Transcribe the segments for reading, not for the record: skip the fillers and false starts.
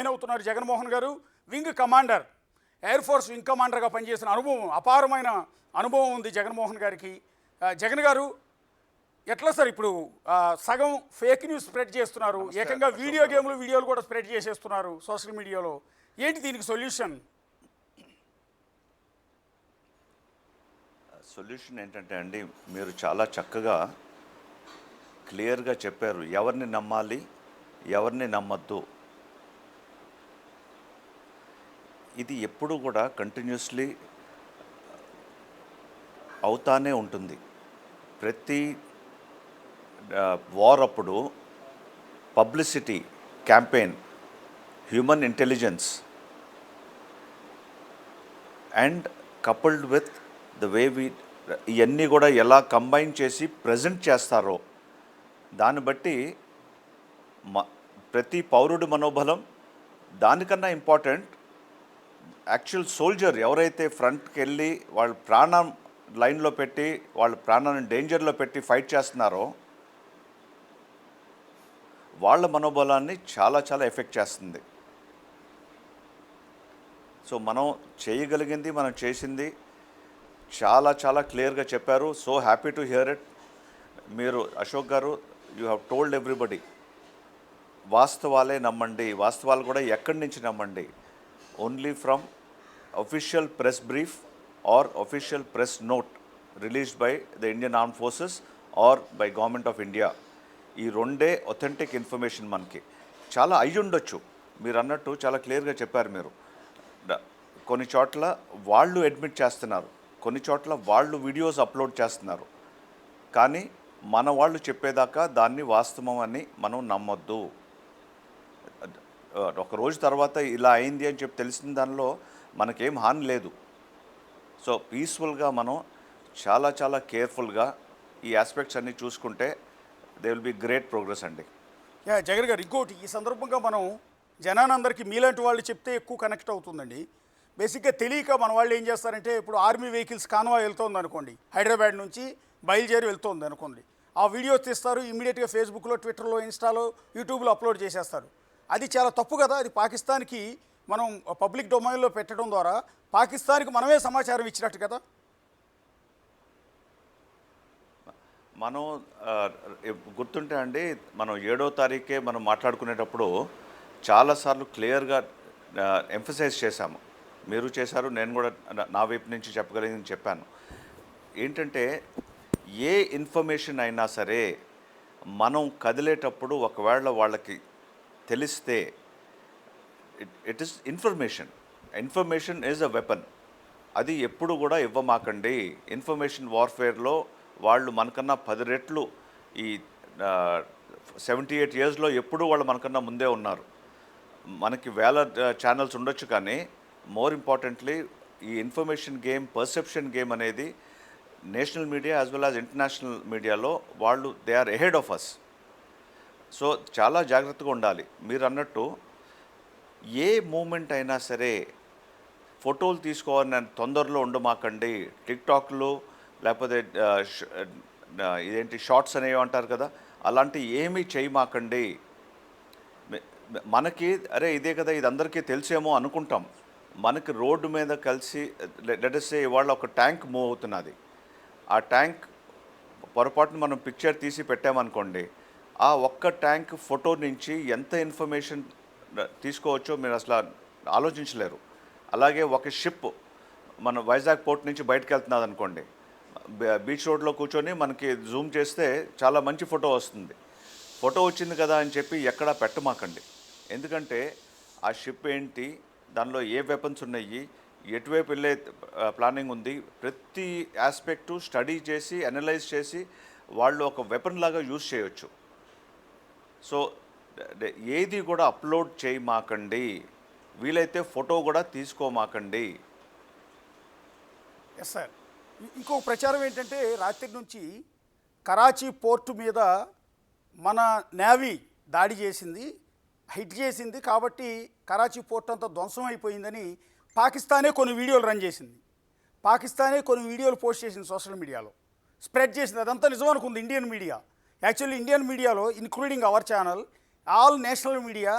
Join అవుతున్నారు జగన్మోహన్ గారు. Wing commander, air force wing కమాండర్గా పనిచేసిన అనుభవం, అపారమైన అనుభవం ఉంది జగన్మోహన్ గారికి. జగన్ గారు ఎట్లా సార్ ఇప్పుడు సగం ఫేక్ న్యూస్ స్ప్రెడ్ చేస్తున్నారు, ఏకంగా వీడియోలు కూడా స్ప్రెడ్ చేసేస్తున్నారు సోషల్ మీడియాలో. ఏంటి దీనికి సొల్యూషన్? సొల్యూషన్ ఏంటంటే అండి, మీరు చాలా చక్కగా క్లియర్గా చెప్పారు ఎవరిని నమ్మాలి, ఎవరిని నమ్మద్దు. ఇది ఎప్పుడు కూడా కంటిన్యూస్లీ అవుతానే ఉంటుంది. ప్రతి వార్ అప్పుడు publicity campaign, human intelligence and coupled with the way ఇవన్నీ కూడా ఎలా కంబైన్ చేసి ప్రజెంట్ చేస్తారో దాన్ని బట్టి ప్రతి పౌరుడి మనోబలం, దానికన్నా ఇంపార్టెంట్ యాక్చువల్ సోల్జర్ ఎవరైతే ఫ్రంట్కి వెళ్ళి వాళ్ళ ప్రాణం లైన్లో పెట్టి వాళ్ళ ప్రాణాన్ని డేంజర్లో పెట్టి ఫైట్ చేస్తున్నారో వాళ్ళ మనోబలాన్ని చాలా చాలా ఎఫెక్ట్ చేస్తుంది. సో మనం చేయగలిగింది, మనం చేసింది చాలా చాలా క్లియర్గా చెప్పారు. So happy to hear it. మీరు Ashok garu, you have told everybody వాస్తవాలే నమ్మండి. వాస్తవాలు కూడా ఎక్కడి నుంచి నమ్మండి? Only from official press brief or official press note released by the Indian Armed Forces or by Government of India. ఈ రెండే ఒథెంటిక్ ఇన్ఫర్మేషన్ మనకి. చాలా అయ్యి ఉండొచ్చు, మీరు అన్నట్టు చాలా క్లియర్గా చెప్పారు మీరు. కొన్ని చోట్ల వాళ్ళు అడ్మిట్ చేస్తున్నారు, కొన్ని చోట్ల వాళ్ళు వీడియోస్ అప్లోడ్ చేస్తున్నారు. కానీ మన వాళ్ళు చెప్పేదాకా దాన్ని వాస్తవం అని మనం నమ్మొద్దు. ఒక రోజు తర్వాత ఇలా అయింది అని చెప్పి తెలిసిన దానిలో మనకేం హాని లేదు. సో పీస్ఫుల్గా మనం చాలా చాలా కేర్ఫుల్గా ఈ ఆస్పెక్ట్స్ అన్నీ చూసుకుంటే they will be great progress అండి. జగన్ గారు, ఇంకోటి ఈ సందర్భంగా మనం జనానందరికీ మీలాంటి వాళ్ళు చెప్తే ఎక్కువ కనెక్ట్ అవుతుందండి. బేసిక్గా తెలియక మన వాళ్ళు ఏం చేస్తారంటే, ఇప్పుడు ఆర్మీ వెహికల్స్ కాన్వాయ్ వెళ్తుంది అనుకోండి, హైదరాబాద్ నుంచి బయలుదేరి వెళ్తుంది అనుకోండి, ఆ వీడియోస్ తీస్తారు, ఇమ్మీడియట్గా ఫేస్బుక్లో, ట్విట్టర్లో, ఇన్స్టాలో, యూట్యూబ్లో అప్లోడ్ చేసేస్తారు. అది చాలా తప్పు కదా. అది పాకిస్తాన్కి మనం పబ్లిక్ డొమైన్లో పెట్టడం ద్వారా పాకిస్తాన్కి మనమే సమాచారం ఇచ్చినట్టు కదా. మనం గుర్తుంటే అండి, మనం 7వ తారీఖే మనం మాట్లాడుకునేటప్పుడు చాలాసార్లు క్లియర్గా ఎంఫసైజ్ చేశాము. మీరు చేశారు, నేను కూడా నా వైపు నుంచి చెప్పగలిగింది చెప్పాను. ఏంటంటే ఏ ఇన్ఫర్మేషన్ అయినా సరే మనం కదిలేటప్పుడు ఒకవేళ వాళ్ళకి తెలిస్తే it is information is a weapon. అది ఎప్పుడు కూడా ఇవ్వమాకండి. ఇన్ఫర్మేషన్ వార్ఫేర్లో వాళ్ళు మనకన్నా 10 రెట్లు ఈ 78 ఇయర్స్లో ఎప్పుడూ వాళ్ళు మనకన్నా ముందే ఉన్నారు. మనకి వేల ఛానల్స్ ఉండొచ్చు, కానీ మోర్ ఇంపార్టెంట్లీ ఈ ఇన్ఫర్మేషన్ గేమ్, పర్సెప్షన్ గేమ్ అనేది national media as well as international మీడియాలో వాళ్ళు they are ahead of us. So చాలా జాగ్రత్తగా ఉండాలి. మీరు అన్నట్టు ఏ మూమెంట్ అయినా సరే ఫోటోలు తీసుకోవాలని తొందరలో ఉండమాకండి. టిక్టాక్లో లేకపోతే ఇదేంటి షార్ట్స్ అనేవి అంటారు కదా, అలాంటి ఏమీ చేయమాకండి. మనకి అరే ఇదే కదా, ఇది అందరికీ తెలిసేమో అనుకుంటాం. మనకి రోడ్డు మీద కలిసి లెట్ us say ఇవాళ ఒక ట్యాంక్ మూవ్ అవుతున్నది. ఆ ట్యాంక్ పొరపాటున మనం పిక్చర్ తీసి పెట్టామనుకోండి, ఆ ఒక్క ట్యాంక్ ఫోటో నుంచి ఎంత ఇన్ఫర్మేషన్ తీసుకోవచ్చో మీరు అసలు ఆలోచించలేరు. అలాగే ఒక షిప్ మన వైజాగ్ పోర్ట్ నుంచి బయటకు వెళ్తున్నది అనుకోండి, బీచ్ రోడ్లో కూర్చొని మనకి జూమ్ చేస్తే చాలా మంచి ఫోటో వస్తుంది. ఫోటో వచ్చింది కదా అని చెప్పి ఎక్కడా పెట్టమాకండి. ఎందుకంటే ఆ షిప్ ఏంటి, దానిలో ఏ వెపన్స్ ఉన్నాయి, ఎటువైపు వెళ్ళే ప్లానింగ్ ఉంది, ప్రతి ఆస్పెక్టు స్టడీ చేసి అనలైజ్ చేసి వాళ్ళు ఒక వెపన్ లాగా యూజ్ చేయొచ్చు. సో ఏది కూడా అప్లోడ్ చేయమాకండి, వీలైతే ఫోటో కూడా తీసుకోమాకండి. Yes sir. ఇంకో ప్రచారం ఏంటంటే, రాత్రి నుంచి కరాచీ పోర్టు మీద మన నేవీ దాడి చేసింది, హిట్ చేసింది, కాబట్టి కరాచీ పోర్ట్ అంతా ధ్వంసం అయిపోయిందని పాకిస్తానే కొన్ని వీడియోలు రన్ చేసింది. పాకిస్తానే కొన్ని వీడియోలు పోస్ట్ చేసింది సోషల్ మీడియాలో, స్ప్రెడ్ చేసింది. అదంతా నిజం అనుకుంది ఇండియన్ మీడియా. యాక్చువల్లీ ఇండియన్ మీడియాలో, including our channel, all national media,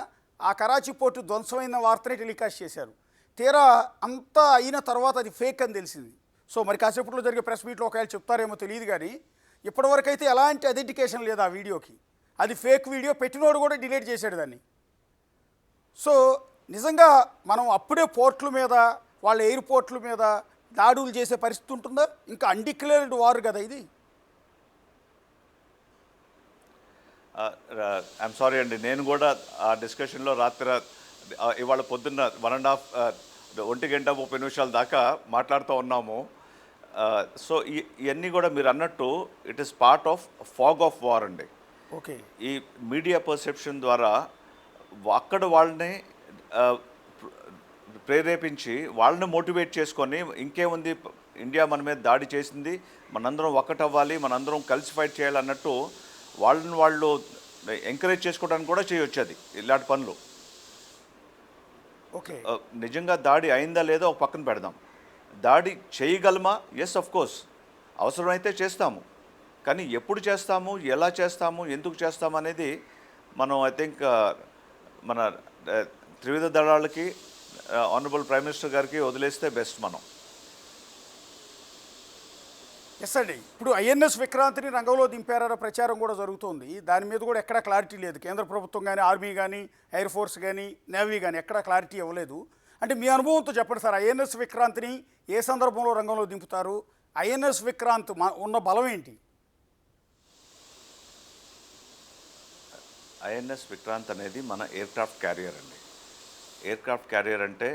ఆ కరాచీ పోర్టు ధ్వంసమైన వార్తనే టెలికాస్ట్ చేశారు. తీరా అంతా అయిన తర్వాత అది ఫేక్ అని తెలిసింది. సో మరి కాసేపట్లో జరిగే ప్రెస్ మీట్లో ఒకవేళ చెప్తారేమో తెలియదు, కానీ ఇప్పటివరకైతే ఎలాంటి ఐడెంటిఫికేషన్ లేదు ఆ వీడియోకి. అది ఫేక్ వీడియో, పెట్టినోడు కూడా డిలీట్ చేశాడు దాన్ని. సో నిజంగా మనం అప్పుడే పోర్ట్ల మీద, వాళ్ళ ఎయిర్పోర్ట్ల మీద దాడులు చేసే పరిస్థితి ఉంటుందా? ఇంకా అన్డిక్లేర్డ్ వార్ కదా ఇది. ఐఎమ్ సారీ అండి, నేను కూడా ఆ డిస్కషన్లో రాత్రి ఇవాళ పొద్దున్న 1.5 1:30 దాకా మాట్లాడుతూ ఉన్నాము. సో ఇవన్నీ కూడా మీరు అన్నట్టు it is part of fog of war అండి. ఓకే. ఈ మీడియా పర్సెప్షన్ ద్వారా అక్కడ వాళ్ళని ప్రేరేపించి వాళ్ళని మోటివేట్ చేసుకొని ఇంకేముంది, ఇండియా మన మీద దాడి చేసింది, మనందరం ఒక్కటవ్వాలి, మనందరం కలిసి ఫైట్ చేయాలన్నట్టు వాళ్ళని వాళ్ళు ఎంకరేజ్ చేసుకోవడానికి కూడా చేయొచ్చు అది ఇలాంటి పనులు. ఓకే. నిజంగా దాడి అయిందా లేదో ఒక పక్కన పెడదాం. దాడి చేయగలమా? ఎస్, ఆఫ్ కోర్స్, అవసరమైతే చేస్తాము. కానీ ఎప్పుడు చేస్తాము, ఎలా చేస్తాము, ఎందుకు చేస్తాము అనేది మనం ఐ థింక్ మన త్రివిధ దళాలకి, ఆనరబుల్ ప్రైమ్ మినిస్టర్ గారికి వదిలేస్తే బెస్ట్ మనం. ఎస్ అండి. ఇప్పుడు ఐఎన్ఎస్ విక్రాంత్ని రంగంలో దింపారన్న ప్రచారం కూడా జరుగుతోంది. దాని మీద కూడా ఎక్కడా క్లారిటీ లేదు. కేంద్ర ప్రభుత్వం కానీ, ఆర్మీ కానీ, ఎయిర్ ఫోర్స్ కానీ, నేవీ కానీ ఎక్కడా క్లారిటీ ఇవ్వలేదు. అంటే మీ అనుభవంతో చెప్పండి సార్, ఐఎన్ఎస్ విక్రాంత్ని ఏ సందర్భంలో రంగంలో దింపుతారు? ఐఎన్ఎస్ విక్రాంత్ ఉన్న బలం ఏంటి? ఐఎన్ఎస్ విక్రాంత్ అనేది మన ఎయిర్క్రాఫ్ట్ క్యారియర్ అండి. ఎయిర్క్రాఫ్ట్ క్యారియర్ అంటే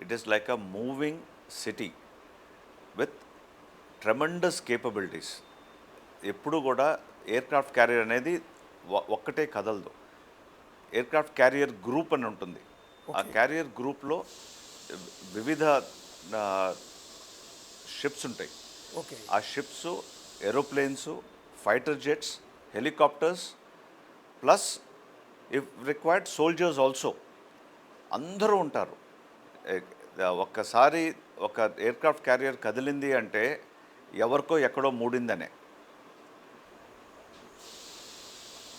it is like a moving city with tremendous capabilities. ఎప్పుడు కూడా ఎయిర్క్రాఫ్ట్ క్యారియర్ అనేది ఒక్కటే కదలదు. ఎయిర్క్రాఫ్ట్ క్యారియర్ గ్రూప్ అని ఉంటుంది. ఆ క్యారియర్ గ్రూప్లో వివిధ షిప్స్ ఉంటాయి. ఓకే. ఆ ships, aeroplanes, fighter jets, helicopters, plus if required soldiers also, అందరూ ఉంటారు. ఒక్కసారి ఒక ఎయిర్క్రాఫ్ట్ క్యారియర్ కదిలింది అంటే ఎవరికో ఎక్కడో మూడిందనే.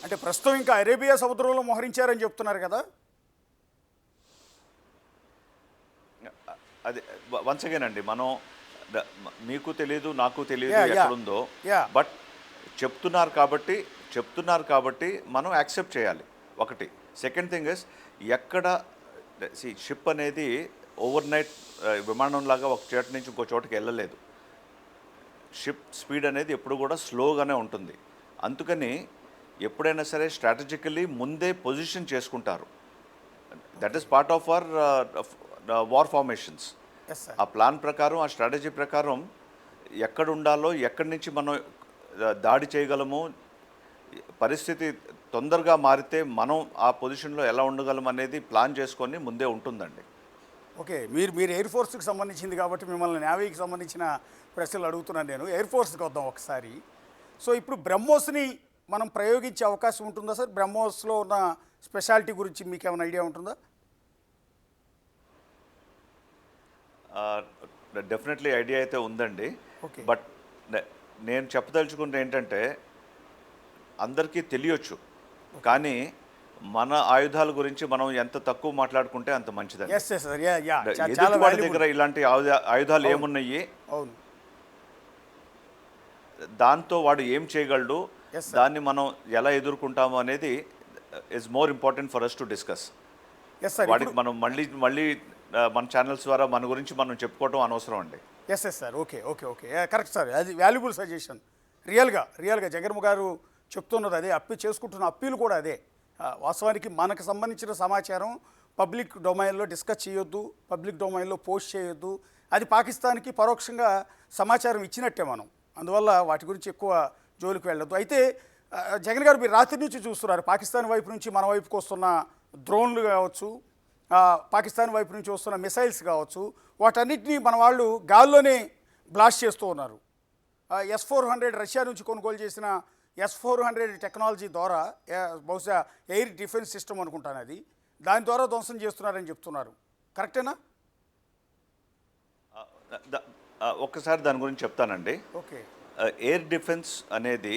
అంటే ప్రస్తుతం ఇంకా అరేబియా సముద్రంలో మోహరించారని చెప్తున్నారు కదా. అది వన్స్ అగైన్ అండి, మనం మీకు తెలియదు, నాకు తెలియదు Yeah, yeah. ఎక్కడుందో. Yeah. బట్ చెప్తున్నారు కాబట్టి మనం యాక్సెప్ట్ చేయాలి. ఒకటి. సెకండ్ థింగ్ ఇస్, ఎక్కడ షిప్ అనేది ఓవర్ నైట్ విమానంలాగా ఒక చోట నుంచి ఇంకో చోటకి వెళ్ళలేదు. షిప్ స్పీడ్ అనేది ఎప్పుడు కూడా స్లోగానే ఉంటుంది. అందుకని ఎప్పుడైనా సరే స్ట్రాటజికల్లీ ముందే పొజిషన్ చేసుకుంటారు. That is part of our war formations. Yes sir. ఆ ప్లాన్ ప్రకారం, ఆ స్ట్రాటజీ ప్రకారం ఎక్కడ ఉండాలో, ఎక్కడి నుంచి మనం దాడి చేయగలము, పరిస్థితి తొందరగా మారితే మనం ఆ పొజిషన్లో ఎలా ఉండగలం అనేది ప్లాన్ చేసుకొని ముందే ఉంటుందండి. ఓకే. మీరు ఎయిర్ ఫోర్స్కి సంబంధించింది కాబట్టి మిమ్మల్ని నేవీకి సంబంధించిన ప్రశ్నలు అడుగుతున్నాను నేను. ఎయిర్ ఫోర్స్కి వద్దాం ఒకసారి. సో ఇప్పుడు బ్రహ్మోస్ని మనం ప్రయోగించే అవకాశం ఉంటుందా సార్? బ్రహ్మోస్లో ఉన్న స్పెషాలిటీ గురించి మీకు ఏమైనా ఐడియా ఉంటుందా? డెఫినెట్లీ ఐడియా అయితే ఉందండి. ఓకే. బట్ నేను చెప్పదలుచుకుంటే ఏంటంటే, అందరికీ తెలియచ్చు, కానీ మన ఆయుధాల గురించి మనం ఎంత తక్కువ మాట్లాడుకుంటే అంత మంచిదండి. Yes yes sir. Yeah yeah. ఎదుటి వాడి దగ్గర ఇలాంటి ఆయుధాలు ఏమున్నాయి, అవును. దాంతో వాడు ఏం చేయగలడు, Yes, sir. దాన్ని మనం ఎలా ఎదుర్కొంటాము అనేది is more important for us to discuss. Yes sir. వాడికి మనం మళ్ళీ మన ఛానల్స్ ద్వారా మన గురించి మనం చెప్పుకోవటం అనవసరం అండి. Yes yes sir. Okay okay okay. Correct sir. అది వాల్యుబుల్ సజెషన్. రియల్గా జగన్ గారు చెప్తున్నది అదే, చేసుకుంటున్న అప్పీల్ కూడా అదే. వాస్తవానికి మనకు సంబంధించిన సమాచారం పబ్లిక్ డొమైన్లో డిస్కస్ చేయొద్దు, పబ్లిక్ డొమైన్లో పోస్ట్ చేయొద్దు. అది పాకిస్తాన్కి పరోక్షంగా సమాచారం ఇచ్చినట్టే మనం. అందువల్ల వాటి గురించి ఎక్కువ జోలికి వెళ్ళొద్దు. అయితే జగన్ గారు, మీరు రాత్రి నుంచి చూస్తున్నారు, పాకిస్తాన్ వైపు నుంచి మన వైపుకి వస్తున్న డ్రోన్లు కావచ్చు, పాకిస్తాన్ వైపు నుంచి వస్తున్న మిసైల్స్ కావచ్చు, వాటన్నిటినీ మన వాళ్ళు గాల్లోనే బ్లాస్ట్ చేస్తూ ఉన్నారు. S-400 రష్యా నుంచి కొనుగోలు చేసిన S-400 టెక్నాలజీ ద్వారా, బహుశా ఎయిర్ డిఫెన్స్ సిస్టమ్ అనుకుంటాను అది, దాని ద్వారా ధ్వంసం చేస్తున్నారని చెప్తున్నారు. కరెక్టేనా? ఒక్కసారి దాని గురించి చెప్తానండి. ఓకే. ఎయిర్ డిఫెన్స్ అనేది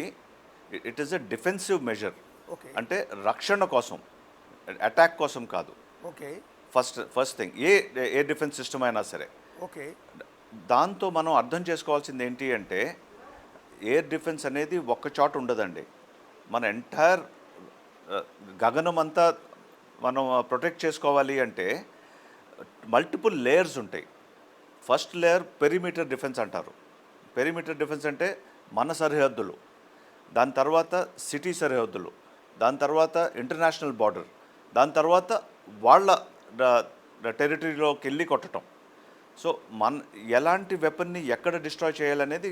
it is a defensive measure. Okay. అంటే రక్షణ కోసం. అటాక్ కోసం కాదు. ఓకే. ఫస్ట్ థింగ్ ఏ డిఫెన్స్ సిస్టమ్ అయినా సరే. ఓకే. దాంతో మనం అర్థం చేసుకోవాల్సింది ఏంటి అంటే ఎయిర్ డిఫెన్స్ అనేది ఒక్క చోట ఉండదండి. మన ఎంటైర్ గగనం అంతా మనం ప్రొటెక్ట్ చేసుకోవాలి అంటే మల్టిపుల్ లేయర్స్ ఉంటాయి. ఫస్ట్ లేయర్ పెరిమీటర్ డిఫెన్స్ అంటారు. పెరిమీటర్ డిఫెన్స్ అంటే మన సరిహద్దులు, దాని తర్వాత సిటీ సరిహద్దులు, దాని తర్వాత ఇంటర్నేషనల్ బార్డర్, దాని తర్వాత వాళ్ళ టెరిటరీలోకి వెళ్ళి కొట్టడం. సో ఎలాంటి వెపన్ని ఎక్కడ డిస్ట్రాయ్ చేయాలనేది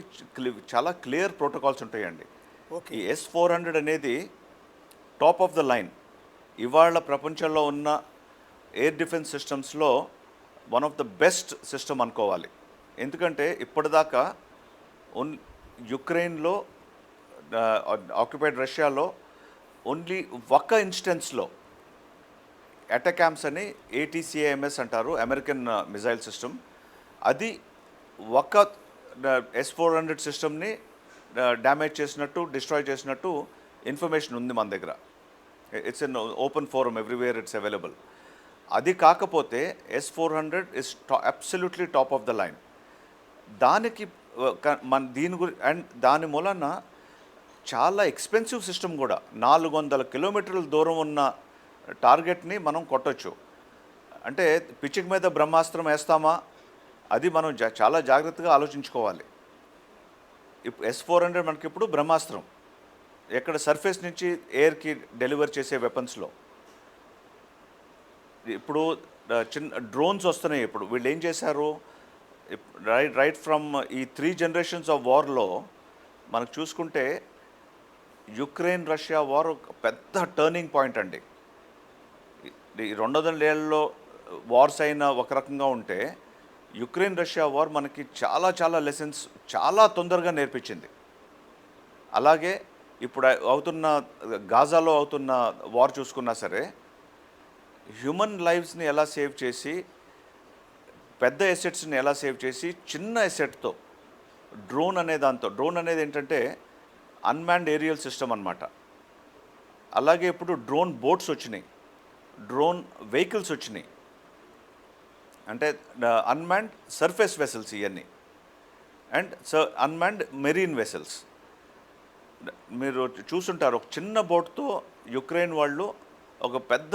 చాలా క్లియర్ ప్రోటోకాల్స్ ఉంటాయండి. ఓకే. ఈ S-400 అనేది టాప్ ఆఫ్ ద లైన్. ఇవాళ ప్రపంచంలో ఉన్న ఎయిర్ డిఫెన్స్ సిస్టమ్స్లో one of the best system అనుకోవాలి. ఎందుకంటే ఇప్పటిదాకా యుక్రెయిన్లో ఆక్యుపైడ్ రష్యాలో ఓన్లీ ఒక ఇన్స్టెన్స్లో అటాకామ్స్ అని ATCMS అంటారు, అమెరికన్ మిజైల్ సిస్టమ్. అది ఒక S-400 సిస్టమ్ని డ్యామేజ్ చేసినట్టు, డిస్ట్రాయ్ చేసినట్టు ఇన్ఫర్మేషన్ ఉంది మన దగ్గర. It's in open forum, everywhere it's available. అది కాకపోతే S-400 is absolutely top of the line. దానికి అండ్ దాని మూలన చాలా ఎక్స్పెన్సివ్ సిస్టమ్ కూడా. 400 కిలోమీటర్ల దూరం ఉన్న టార్గెట్ని మనం కొట్టొచ్చు. అంటే పిచ్చుక మీద బ్రహ్మాస్త్రం వేస్తామా, అది మనం చాలా జాగ్రత్తగా ఆలోచించుకోవాలి. ఇప్పుడు S-400 మనకి ఇప్పుడు బ్రహ్మాస్త్రం, ఎక్కడ సర్ఫేస్ నుంచి ఎయిర్కి డెలివర్ చేసే వెపన్స్లో. ఇప్పుడు చిన్న డ్రోన్స్ వస్తున్నాయి. ఇప్పుడు వీళ్ళు ఏం చేశారు, రైట్ ఫ్రమ్ ఈ 3 జనరేషన్స్ ఆఫ్ వార్లో మనకు చూసుకుంటే యుక్రెయిన్ రష్యా వార్ ఒక పెద్ద టర్నింగ్ పాయింట్ అండి. ఈ 200 ఏళ్ళలో వార్స్ అయిన ఒక రకంగా ఉంటే యుక్రెయిన్ రష్యా వార్ మనకి చాలా చాలా లెసన్స్ చాలా తొందరగా నేర్పించింది. అలాగే ఇప్పుడు అవుతున్న గాజాలో అవుతున్న వార్ చూసుకున్నా సరే హ్యూమన్ లైఫ్స్ని ఎలా సేవ్ చేసి, పెద్ద ఎసెట్స్ని ఎలా సేవ్ చేసి, చిన్న ఎసెట్తో డ్రోన్ అనేది ఏంటంటే అన్మ్యాన్డ్ ఏరియల్ సిస్టమ్ అన్నమాట. అలాగే ఇప్పుడు డ్రోన్ బోట్స్ వచ్చినాయి, డ్రోన్ వెహికల్స్ వచ్చినాయి, అంటే అన్మ్యాన్డ్ సర్ఫేస్ వెసల్స్ ఇవన్నీ, అండ్ అన్మ్యాన్డ్ మెరీన్ వెసల్స్. మీరు చూసుంటారు, ఒక చిన్న బోట్తో యుక్రెయిన్ వాళ్ళు ఒక పెద్ద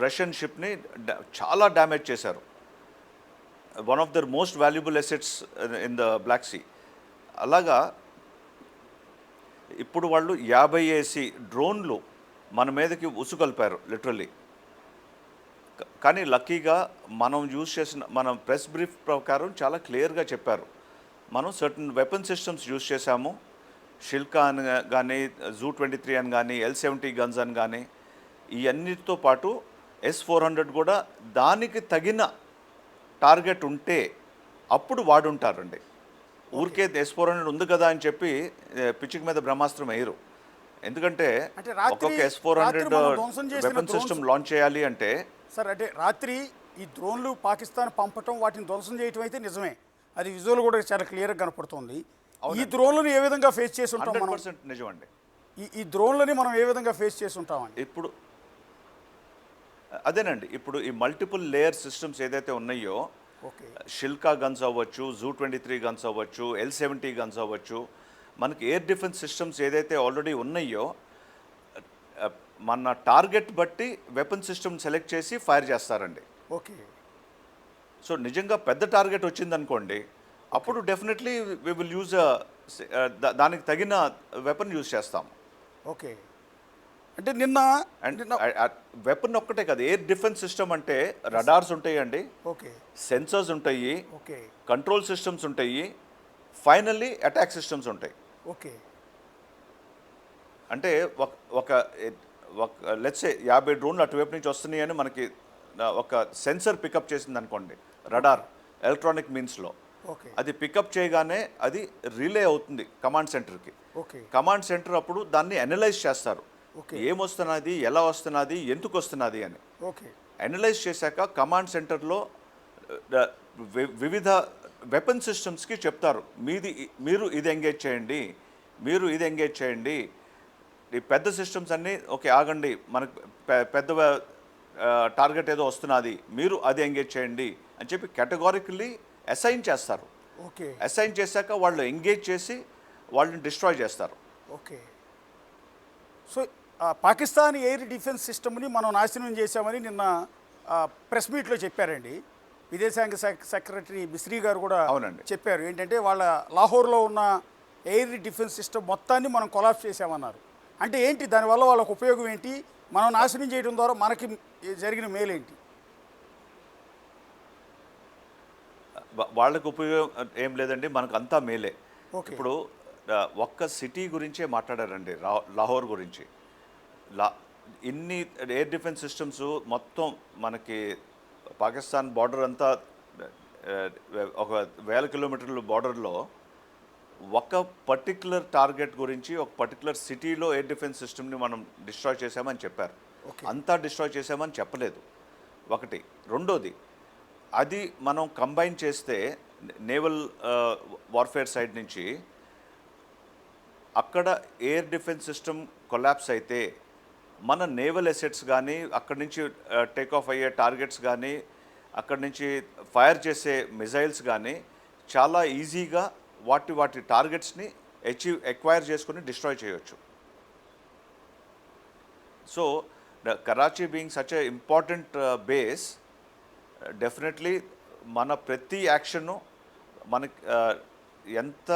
రష్యన్ షిప్ని చాలా డ్యామేజ్ చేశారు. One of their most valuable assets in the Black Sea. అలాగా ఇప్పుడు వాళ్ళు 50 డ్రోన్లు మన మీదకి ఉసుకొల్పారు లిటరల్లీ. కానీ లక్కీగా మనం ప్రెస్ బ్రీఫ్ ప్రకారం చాలా క్లియర్గా చెప్పారు, మనం సర్టన్ వెపన్ సిస్టమ్స్ యూజ్ చేశాము. షిల్కా అని కానీ, Zu-23 అని కానీ, L-70 గన్స్ అని కానీ, ఇవన్నిటితో పాటు S-400 కూడా దానికి తగిన టార్గెట్ ఉంటే అప్పుడు వాడుంటారండి. ఊరికే S-400 ఉంది కదా అని చెప్పి పిచ్చుక మీద బ్రహ్మాస్త్రం వేయరు. ఎందుకంటే ఒక్కొక్క S-400 వెపన్ సిస్టమ్ లాంచ్ చేయాలి అంటే సార్, అంటే రాత్రి ఈ డ్రోన్లు పాకిస్తాన్ పంపటం, వాటిని ధ్వంసం చేయటం అయితే నిజమే, అది విజువల్ కూడా చాలా క్లియర్గా కనపడుతుంది. ఈ డ్రోన్లను ఏ విధంగా ఫేస్ చేసి ఉంటాం? 100% నిజం అండి. ఈ డ్రోన్లని మనం ఏ విధంగా ఫేస్ చేసి ఉంటామండి? ఇప్పుడు అదేనండి, ఇప్పుడు ఈ మల్టిపుల్ లేయర్ సిస్టమ్స్ ఏదైతే ఉన్నాయో, షిల్కా గన్స్ అవ్వచ్చు, Zu-23 గన్స్ అవ్వచ్చు, L-70 గన్స్ అవ్వచ్చు, మనకి ఎయిర్ డిఫెన్స్ సిస్టమ్స్ ఏదైతే ఆల్రెడీ ఉన్నాయో మన టార్గెట్ బట్టి వెపన్ సిస్టమ్ సెలెక్ట్ చేసి ఫైర్ చేస్తారండి. ఓకే. సో నిజంగా పెద్ద టార్గెట్ వచ్చిందనుకోండి, అప్పుడు డెఫినెట్లీ వి విల్ యూజ్ దానికి తగిన వెపన్ యూజ్ చేస్తాం. ఓకే. అంటే నిన్న వెపన్ ఒక్కటే కాదు, ఎయిర్ డిఫెన్స్ సిస్టమ్ అంటే రడార్స్ ఉంటాయండి, ఓకే, సెన్సర్స్ ఉంటాయి, ఓకే, కంట్రోల్ సిస్టమ్స్ ఉంటాయి, ఫైనల్లీ అటాక్ సిస్టమ్స్ ఉంటాయి. ఓకే. అంటే ఒక లెట్స్ సే 50 డ్రోన్లు అటువైపు నుంచి వస్తున్నాయి అని మనకి ఒక సెన్సర్ పికప్ చేసింది అనుకోండి, రడార్ ఎలక్ట్రానిక్ మీన్స్లో. అది పికప్ చేయగానే అది రిలే అవుతుంది కమాండ్ సెంటర్కి. కమాండ్ సెంటర్ అప్పుడు దాన్ని అనలైజ్ చేస్తారు, ఏమొస్తున్నది, ఎలా వస్తున్నది, ఎందుకు వస్తున్నది అని. అనలైజ్ చేశాక కమాండ్ సెంటర్లో వివిధ వెపన్ సిస్టమ్స్కి చెప్తారు, మీరు ఇది ఎంగేజ్ చేయండి, మీరు ఇది ఎంగేజ్ చేయండి. ఈ పెద్ద సిస్టమ్స్ అన్నీ ఓకే ఆగండి, మనకు పెద్ద టార్గెట్ ఏదో వస్తున్నది, మీరు అది ఎంగేజ్ చేయండి అని చెప్పి కేటగారికల్లీ అసైన్ చేస్తారు. ఓకే అసైన్ చేశాక వాళ్ళు ఎంగేజ్ చేసి వాళ్ళని డిస్ట్రాయ్ చేస్తారు. Okay. So Pakistan air defence సిస్టమ్ని మనం నాశనం చేశామని నిన్న ప్రెస్ మీట్లో చెప్పారండి. విదేశాంగ సెక్రటరీ మిస్రీ గారు కూడా అవునండి. చెప్పారు. ఏంటంటే వాళ్ళ లాహోర్లో ఉన్న ఎయిర్ డిఫెన్స్ సిస్టమ్ మొత్తాన్ని మనం కొలాప్స్ చేశామన్నారు. అంటే ఏంటి దానివల్ల వాళ్ళకు ఉపయోగం ఏంటి? మనం నాశనం చేయడం ద్వారా మనకి జరిగిన మేలేంటి? వాళ్ళకు ఉపయోగం ఏం లేదండి, మనకు అంతా మేలే. ఓకే. ఇప్పుడు ఒక్క సిటీ గురించే మాట్లాడారండి, లాహోర్ గురించి. ఇన్ని ఎయిర్ డిఫెన్స్ సిస్టమ్స్ మొత్తం మనకి పాకిస్తాన్ బార్డర్ అంతా ఒక 1000 కిలోమీటర్ల బార్డర్లో ఒక పర్టిక్యులర్ టార్గెట్ గురించి ఒక పర్టిక్యులర్ సిటీలో ఎయిర్ డిఫెన్స్ సిస్టమ్ని మనం డిస్ట్రాయ్ చేసామని చెప్పారు. ఓకే. అంతా డిస్ట్రాయ్ చేసామని చెప్పలేదు. ఒకటి. రెండోది, అది మనం కంబైన్ చేస్తే నేవల్ వార్ఫేర్ సైడ్ నుంచి అక్కడ ఎయిర్ డిఫెన్స్ సిస్టమ్ కొలాప్స్ అయితే మన నేవల్ ఎసెట్స్ కానీ, అక్కడి నుంచి టేక్ ఆఫ్ అయ్యే టార్గెట్స్ కానీ, అక్కడి నుంచి ఫైర్ చేసే మిజైల్స్ కానీ చాలా ఈజీగా వాటి టార్గెట్స్ని ఎక్వైర్ చేసుకుని డిస్ట్రాయ్ చేయొచ్చు. So Karachi being such a important base, definitely మన ప్రతి యాక్షను మనకి ఎంత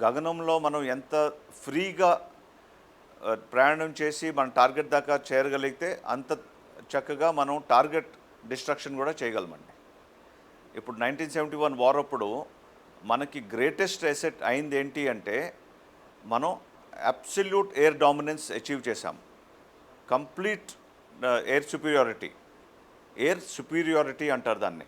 గగనంలో మనం ఎంత ఫ్రీగా ప్రయాణం చేసి మన టార్గెట్ దాకా చేరగలిగితే అంత చక్కగా మనం టార్గెట్ డిస్ట్రక్షన్ కూడా చేయగలమండి. ఇప్పుడు 1971 వార్ అప్పుడు మనకి గ్రేటెస్ట్ ఎసెట్ అయింది ఏంటి అంటే మనం అబ్సల్యూట్ ఎయిర్ డామినెన్స్ అచీవ్ చేశాం. కంప్లీట్ ఎయిర్ సుపీరియారిటీ అంటారు దాన్ని.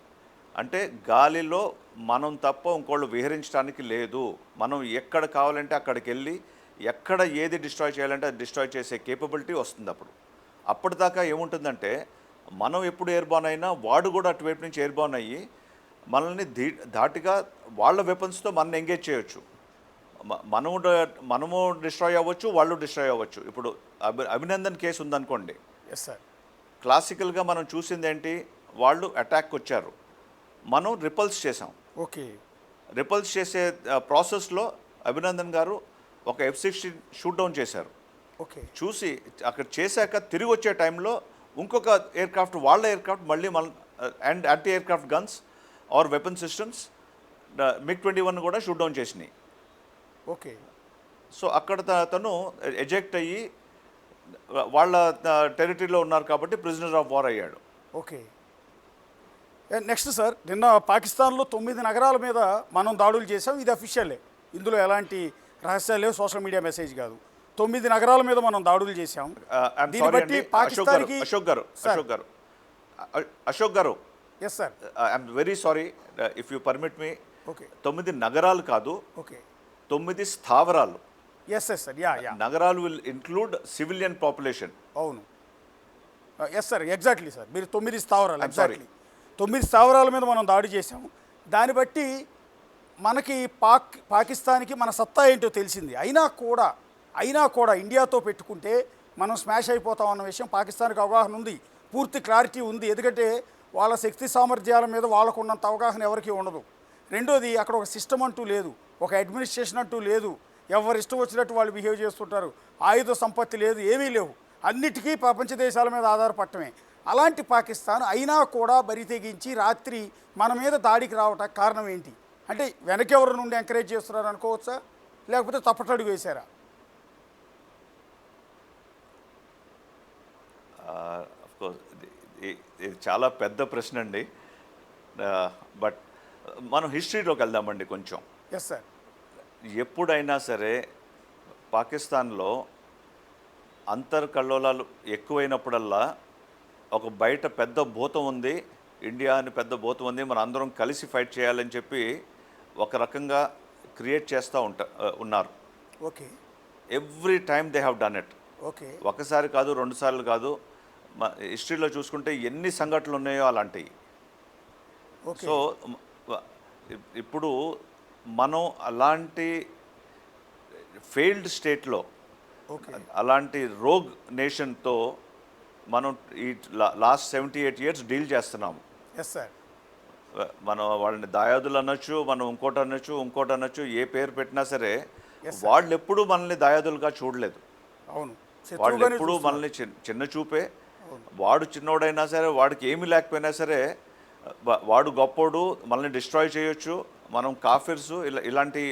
అంటే గాలిలో మనం తప్ప ఇంకోళ్ళు విహరించడానికి లేదు. మనం ఎక్కడ కావాలంటే అక్కడికి వెళ్ళి ఎక్కడ ఏది డిస్ట్రాయ్ చేయాలంటే అది డిస్ట్రాయ్ చేసే కేపబిలిటీ వస్తుంది. అప్పటిదాకా ఏముంటుందంటే మనం ఎప్పుడు ఎయిర్బార్న్ అయినా వాడు కూడా అటువైపు నుంచి ఎయిర్బార్న్ అయ్యి మనల్ని ధాటిగా వాళ్ళ వెపన్స్తో మనం ఎంగేజ్ చేయొచ్చు. మనము డిస్ట్రాయ్ అవ్వచ్చు, వాళ్ళు డిస్ట్రాయ్ అవ్వచ్చు. ఇప్పుడు అభినందన్ కేసు ఉందనుకోండి. Yes sir. క్లాసికల్గా మనం చూసింది ఏంటి, వాళ్ళు అటాక్ వచ్చారు, మనం రిపల్స్ చేసాం. ఓకే. రిపల్స్ చేసే ప్రాసెస్లో అభినందన్ గారు ఒక F-16 షూట్ డౌన్ చేశారు. ఓకే. చూసి అక్కడ చేశాక తిరిగి వచ్చే టైంలో ఇంకొక ఎయిర్క్రాఫ్ట్, వాళ్ళ ఎయిర్క్రాఫ్ట్ మళ్ళీ and anti aircraft guns or weapon systems MiG-21 కూడా షూట్ డౌన్ చేసినాయి. ఓకే. సో అక్కడ తను ఎజెక్ట్ అయ్యి వాళ్ళ టెరిటరీలో ఉన్నారు కాబట్టి ప్రిజనర్ ఆఫ్ వార్ అయ్యాడు. ఓకే. నెక్స్ట్ సార్, నిన్న పాకిస్తాన్లో 9 నగరాల మీద మనం దాడులు చేసాం. ఇది అఫీషియలే, ఇందులో ఎలాంటి రహస్యాలు లేవు, సోషల్ మీడియా మెసేజ్ కాదు. 9 నగరాల మీద మనం దాడులు చేసాం. దీన్ని బట్టి పాకిస్తాన్కి Ashok garu yes sir, I'm very sorry, if you permit me. Okay. 9 నగరాలు కాదు, ఓకే. 9 స్థావరాలు. Yes yes sir. యా. నగరాలు విల్ ఇంక్లూడ్ సివిలియన్ పాపులేషన్. అవును. Yes sir, exactly sir. మీరు 9 స్థావరాలు, ఎగ్జాక్ట్లీ 9 స్థావరాల మీద మనం దాడి చేసాం. దాన్ని బట్టి మనకి పాకిస్తాన్కి మన సత్తా ఏంటో తెలిసింది. అయినా కూడా ఇండియాతో పెట్టుకుంటే మనం స్మాష్ అయిపోతాం అన్న విషయం పాకిస్తాన్కి అవగాహన ఉంది, పూర్తి క్లారిటీ ఉంది. ఎందుకంటే వాళ్ళ శక్తి సామర్థ్యాల మీద వాళ్ళకు ఉన్నంత అవగాహన ఎవరికీ ఉండదు. రెండోది, అక్కడ ఒక సిస్టమ్ అంటూ లేదు, ఒక అడ్మినిస్ట్రేషన్ అంటూ లేదు. ఎవరు ఇష్టం వచ్చినట్టు వాళ్ళు బిహేవ్ చేస్తుంటారు. ఆయుధ సంపత్తి లేదు, ఏమీ లేవు. అన్నిటికీ ప్రపంచ దేశాల మీద ఆధారపడటమే. అలాంటి పాకిస్తాన్ అయినా కూడా బరి తెగించి రాత్రి మన మీద దాడికి రావటానికి కారణం ఏంటి? అంటే వెనకెవరి నుండి ఎంకరేజ్ చేస్తున్నారు అనుకోవచ్చా, లేకపోతే తప్పటడుగు వేశారా? అఫ్కోర్స్ ఇది చాలా పెద్ద ప్రశ్న అండి. బట్ మనం హిస్టరీలోకి వెళ్దామండి కొంచెం. Yes sir. ఎప్పుడైనా సరే పాకిస్తాన్లో అంతర్కల్లోలాలు ఎక్కువైనప్పుడల్లా ఒక బయట పెద్ద భూతం ఉంది, ఇండియా అని పెద్ద భూతం ఉంది, మన అందరం కలిసి ఫైట్ చేయాలని చెప్పి ఒక రకంగా క్రియేట్ చేస్తూ ఉన్నారు. Okay. Every time they have done it. Okay. ఒకసారి కాదు, 2 సార్లు కాదు, హిస్టరీలో చూసుకుంటే ఎన్ని సంఘటనలు ఉన్నాయో అలాంటివి. సో ఇప్పుడు మనం అలాంటి ఫెయిల్డ్ స్టేట్లో, అలాంటి రోగ్ నేషన్తో మనం ఈ లాస్ట్ 78 ఇయర్స్ డీల్ చేస్తున్నాము. Yes sir. మనం వాళ్ళని దాయాదులు అనొచ్చు, మనం ఇంకోటి అనొచ్చు, ఏ పేరు పెట్టినా సరే Yes, sir. వాళ్ళు ఎప్పుడూ మనల్ని దాయాదులుగా చూడలేదు. అవును. వాళ్ళు శత్రువుగానే ఎప్పుడూ చూస్తున్నారు. మనల్ని చిన్న చూపే. వాడు చిన్నోడైనా సరే, వాడికి ఏమీ లేకపోయినా సరే, వాడు గొప్పోడు, మనల్ని డిస్ట్రాయ్ చేయొచ్చు, మనం కాఫిర్సు ఇలాంటి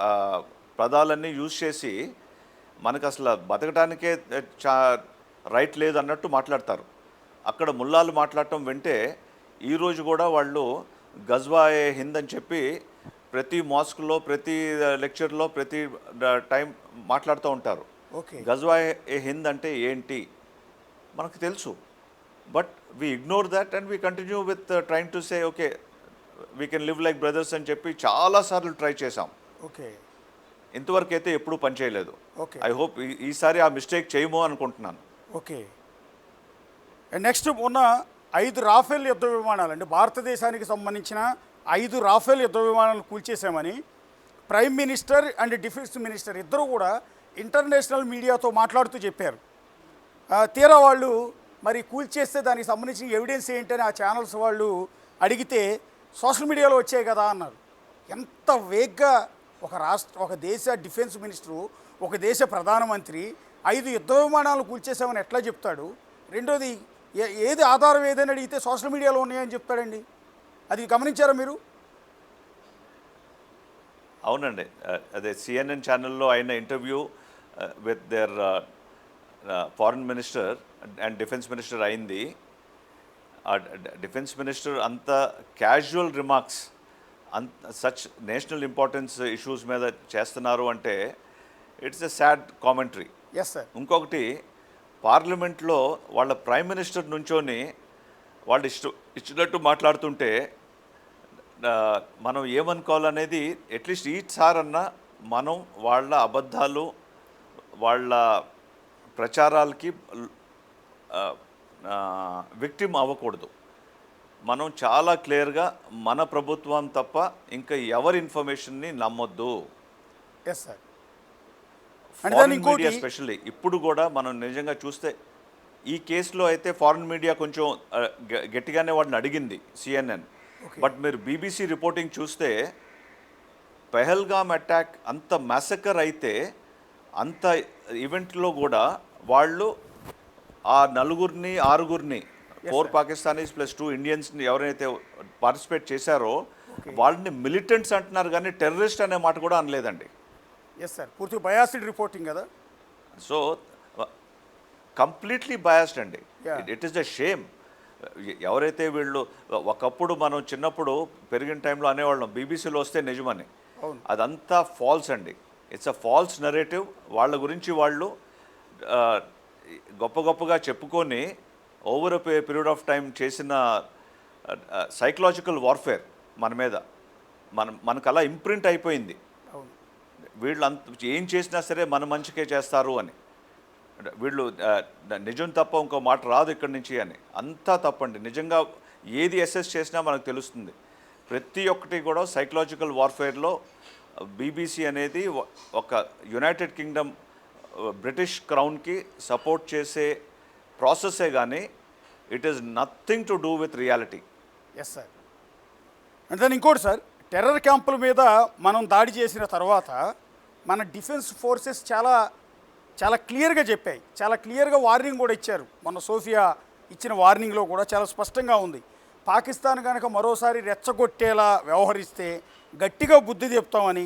ఆ, పదాలన్నీ యూజ్ చేసి మనకు అసలు బతకడానికే రైట్ లేదు అన్నట్టు మాట్లాడతారు. అక్కడ ముల్లాలు మాట్లాడటం వింటే ఈరోజు కూడా వాళ్ళు గజ్వా ఏ హింద్ అని చెప్పి ప్రతి మాస్క్లో, ప్రతి లెక్చర్లో, ప్రతి టైం మాట్లాడుతూ ఉంటారు. ఓకే. గజ్వా ఏ హింద్ అంటే ఏంటి మనకు తెలుసు. But we ignore that and we continue with trying to say okay we can live like brothers అని చెప్పి చాలాసార్లు ట్రై చేసాం. ఓకే. ఇంతవరకు అయితే ఎప్పుడూ పనిచేయలేదు. ఓకే. ఐ హోప్ ఈసారి ఆ మిస్టేక్ చేయమో అనుకుంటున్నాను. ఓకే. అండ్ నెక్స్ట్ మొన్న 5 రాఫెల్ యుద్ధ విమానాలు అంటే భారతదేశానికి సంబంధించిన 5 రాఫెల్ యుద్ధ విమానాలను కూల్చేశామని prime minister and defence minister ఇద్దరు కూడా ఇంటర్నేషనల్ మీడియాతో మాట్లాడుతూ చెప్పారు. తీరా వాళ్ళు మరి కూల్చేస్తే దానికి సంబంధించిన ఎవిడెన్స్ ఏంటని ఆ ఛానల్స్ వాళ్ళు అడిగితే సోషల్ మీడియాలో వచ్చాయి కదా అన్నారు. ఎంత వేగ్గా ఒక దేశ డిఫెన్స్ మినిస్టరు, ఒక దేశ ప్రధానమంత్రి 5 యుద్ధ విమానాలు కూల్చేసామని ఎట్లా చెప్తాడు? రెండోది ఏది ఆధారం ఏదని అడిగితే సోషల్ మీడియాలో ఉన్నాయని చెప్తాడండి. అది గమనించారా మీరు? అవునండి. అదే సిఎన్ఎన్ ఛానల్లో అయిన interview with their foreign minister and defence minister అయింది. ఆ డిఫెన్స్ మినిస్టర్ అంత casual remarks such national importance issues మీద చేస్తున్నారు అంటే it's a sad commentary. Yes sir. ఇంకొకటి, పార్లమెంట్లో వాళ్ళ ప్రైమ్ మినిస్టర్ నుంచొని వాళ్ళు ఇచ్చినట్టు మాట్లాడుతుంటే మనం ఏమనుకోవాలనేది అట్లీస్ట్ ఈసారన్నా మనం వాళ్ళ అబద్ధాలు, వాళ్ళ ప్రచారాలకి విక్టిమ్ అవ్వకూడదు. మనం చాలా క్లియర్గా మన ప్రభుత్వం తప్ప ఇంకా ఎవరి ఇన్ఫర్మేషన్ని నమ్మొద్దు. Yes sir. Foreign media especially ఇప్పుడు కూడా మనం నిజంగా చూస్తే ఈ కేసులో అయితే ఫారిన్ మీడియా కొంచెం గట్టిగానే వాడిని అడిగింది సిఎన్ఎన్. బట్ మీరు బీబీసీ రిపోర్టింగ్ చూస్తే పెహల్గామ్ అటాక్ అంత మ్యాసకర్ అయితే అంత ఈవెంట్లో కూడా వాళ్ళు ఆ 6 4 పాకిస్తానీస్ ప్లస్ 2 ఇండియన్స్ని ఎవరైతే పార్టిసిపేట్ చేశారో వాళ్ళని మిలిటెంట్స్ అంటున్నారు కానీ టెర్రరిస్ట్ అనే మాట కూడా అనలేదండి. Yes sir. పూర్తి బయాస్డ్ రిపోర్టింగ్ కదా. సో కంప్లీట్లీ బయాస్డ్ అండి. It is the shame. ఎవరైతే వీళ్ళు ఒకప్పుడు మనం చిన్నప్పుడు పెరిగిన టైంలో అనేవాళ్ళం బీబీసీలో వస్తే నిజమని. అదంతా ఫాల్స్ అండి. It's a false narrative. వాళ్ళ గురించి వాళ్ళు గొప్పగా చెప్పుకొని ఓవర్ పీరియడ్ ఆఫ్ టైం చేసిన సైకలాజికల్ వార్ఫేర్ మన మీద మనకు అలా ఇంప్రింట్ అయిపోయింది. వీళ్ళు ఏం చేసినా సరే మన మంచికే చేస్తారు అని. వీళ్ళు నిజం తప్ప ఇంకో మాట రాదు ఇక్కడి నుంచి అని. అంతా తప్పండి. నిజంగా ఏది అసెస్ చేసినా మనకు తెలుస్తుంది. ప్రతి ఒక్కటి కూడా సైకలాజికల్ వార్ఫేర్లో బీబీసీ అనేది ఒక యునైటెడ్ కింగ్డమ్ బ్రిటిష్ క్రౌన్కి సపోర్ట్ చేసే ప్రాసెసే కానీ it is nothing to do with reality. Yes sir. అంటే దాని ఇంకోటి సార్, టెర్రర్ క్యాంపుల మీద మనం దాడి చేసిన తర్వాత మన డిఫెన్స్ ఫోర్సెస్ చాలా క్లియర్గా చెప్పాయి, చాలా క్లియర్గా వార్నింగ్ కూడా ఇచ్చారు. మొన్న సోఫియా ఇచ్చిన వార్నింగ్లో కూడా చాలా స్పష్టంగా ఉంది. పాకిస్తాన్ కనుక మరోసారి రెచ్చగొట్టేలా వ్యవహరిస్తే గట్టిగా బుద్ధి చెప్తామని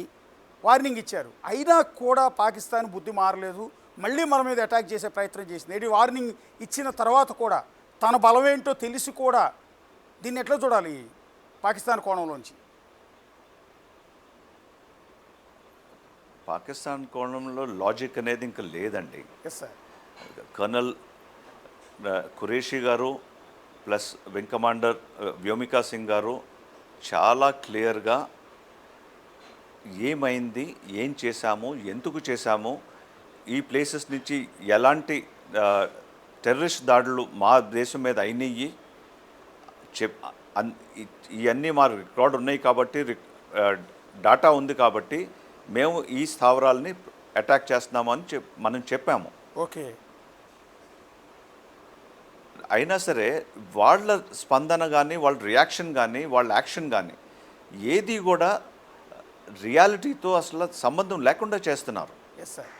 వార్నింగ్ ఇచ్చారు. అయినా కూడా పాకిస్తాన్ బుద్ధి మారలేదు, మళ్ళీ మన మీద అటాక్ చేసే ప్రయత్నం చేసింది. ఇది వార్నింగ్ ఇచ్చిన తర్వాత కూడా తన బలమేంటో తెలిసి కూడా దీన్ని ఎట్లా చూడాలి పాకిస్తాన్ కోణంలోంచి? పాకిస్తాన్ కోణంలో లాజిక్ అనేది ఇంకా లేదండి. Yes sir. కర్నల్ ఖురేషీ గారు plus wing commander Vyomika Singh గారు చాలా క్లియర్గా ఏమైంది, ఏం చేశాము, ఎందుకు చేశాము, ఈ ప్లేసెస్ నుంచి ఎలాంటి టెర్రరిస్ట్ దాడులు మా దేశం మీద అయినాయి ఇవన్నీ మా రికార్డు ఉన్నాయి కాబట్టి, డాటా ఉంది కాబట్టి మేము ఈ స్థావరాలని అటాక్ చేస్తున్నామని మనం చెప్పాము. ఓకే. అయినా సరే వాళ్ళ స్పందన కానీ వాళ్ళ రియాక్షన్ కానీ వాళ్ళ యాక్షన్ కానీ ఏది కూడా రియాలిటీతో అసలు సంబంధం లేకుండా చేస్తున్నారు. Yes sir.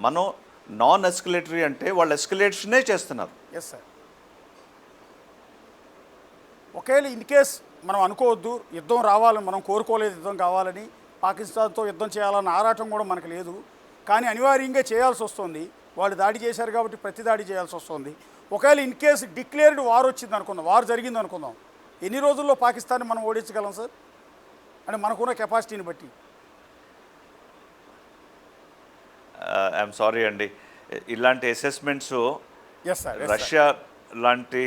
మనం నాన్ ఎస్కలేటరీ అంటే వాళ్ళు ఎస్కలేషనే చేస్తున్నారు. Yes sir. ఒకవేళ ఇన్ కేస్ మనం అనుకోవద్దు యుద్ధం రావాలని, మనం కోరుకోలేదు యుద్ధం కావాలని, పాకిస్తాన్తో యుద్ధం చేయాలన్న ఆరాటం కూడా మనకు లేదు, కానీ అనివార్యంగా చేయాల్సి వస్తుంది. వాళ్ళు దాడి చేశారు కాబట్టి ప్రతి దాడి చేయాల్సి వస్తుంది. ఒకవేళ ఇన్ కేస్ డిక్లేర్డ్ వార్ వచ్చింది అనుకుందాం, వార్ జరిగింది అనుకుందాం, ఎన్ని రోజుల్లో పాకిస్తాన్ని మనం ఓడించగలం సార్? అంటే మనకున్న కెపాసిటీని బట్టి. ఐఎమ్ సారీ అండి, ఇలాంటి అసెస్మెంట్స్ ఎస్ సార్. రష్యా లాంటి